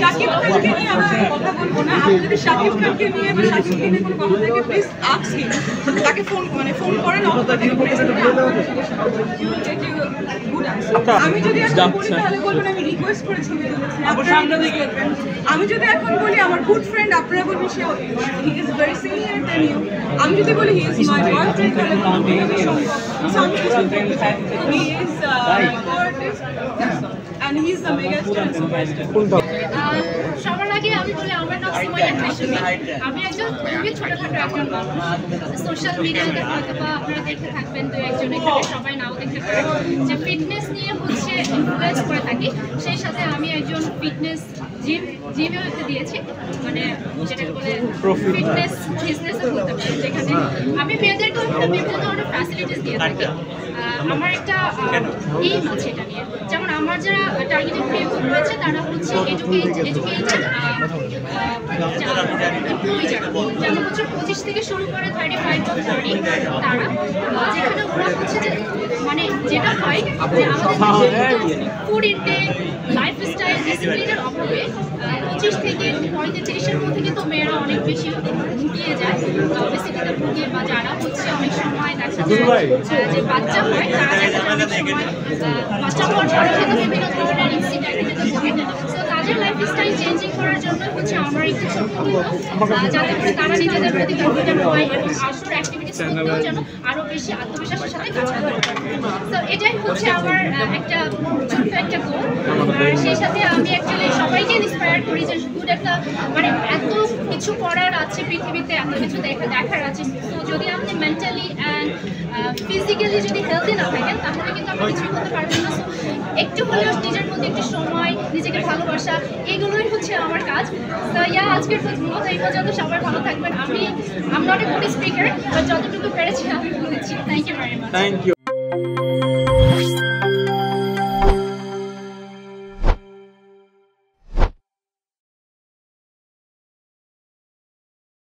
শাকিব খানকে নিয়ে আমি কথা বলবো না। আপনি যদি শাকিব খানকে নিয়ে বা শাকিব খানকে নিয়ে কোনো কথা থাকে প্লিজ আস্ক হিম। তাকে ফোন করেন অথবা তাকে প্রেস করে আমি যদি এখন বলি তাহলে বলবেন আমি রিকোয়েস্ট করে ছবি তুলেছি। আমি যদি এখন বলি আমার গুড ফ্রেন্ড আপনারা বলবেন সে he is very senior than you. আমি যদি বলি হি ইজ মাই বয়ফ্রেন্ড তাহলে he is artist and he is the mega star and superstar. সবার আগে আমি বলি আমার নাম সুমাইয়া হাশমি। আমি একজন খুবই ছোটখাটো একজন মানুষ। সোশ্যাল মিডিয়াতে হয়তো বা আপনারা দেখতে থাকবেন তো একজন এখানে সবাই নাও দেখতে পারেন যে ফিটনেস নিয়ে হচ্ছে ইনফ্লুয়েন্স করে থাকি। সেই সাথে আমি একজন ফিটনেস জিমেও একটা দিয়েছি, মানে যেটাকে বলে ফিটনেস বিজনেসও বলতে পারেন, যেখানে আমি মেয়েদেরকেও বিভিন্ন ধরনের ফ্যাসিলিটিস দিয়ে থাকি। আমার একটা এইম আছে এটা নিয়ে, যেমন আমার যারা টার্গেটেড পিপল রয়েছে তারা হচ্ছে এডুকেটেড যেমন হচ্ছে 25 থেকে শুরু করে 35 বা 40 তারা, যেখানে ওরা হচ্ছে যে মানে যেটা হয় যে আমাদের ফুড ইনটেক লাইফস্টাইল ডিসিপ্লিনের অভাবে 25 থেকে 35-30-এর মধ্যে কিন্তু মেয়েরা অনেক বেশি ভুগিয়ে যায়, বেসিক্যালি ভুগে বা যারা হচ্ছে অনেক সময় দেখা যায় যে বাচ্চা হয় তারা দেখা যায় অনেক সময় বাচ্চা হওয়ার পরে কিন্তু বিভিন্ন ধরনের ইনসিডেন্টে ভুগে। সো তাদের লাইফস্টাইল চেঞ্জিং করার জন্য হচ্ছে আমার একটু ছোট্ট যাতে করে তারা নিজেদের প্রতি কনফিডেন্ট হয় এবং আউটডোর অ্যাক্টিভিটিস করতেও যেন আরও বেশি আত্মবিশ্বাসের সাথে কাজ করতে পারে। তো এটাই হচ্ছে আমার একটা ছোট্ট একটা গোল। আর সেই সাথে আমি অ্যাকচুয়ালি সবাইকে ইন্সপায়ার করি যে গুড একটা মানে এত কিছু করার আছে পৃথিবীতে, এত কিছু দেখার আছে। তো যদি আপনি মেন্টালি অ্যান্ড ফিজিক্যালি যদি হেলদি না থাকেন তাহলে কিন্তু আপনি কিছুই করতে পারবেন না। একটু হলেও নিজের মধ্যে একটু সময়, নিজেকে ভালোবাসা, এগুলোই হচ্ছে আমার কাজ। তো আজকের মতো এই পর্যন্ত সবাই ভালো থাকবেন। আমি not a good speaker, but যতটুকু পেরেছি আমি বলেছি। Thank you very much. Thank you.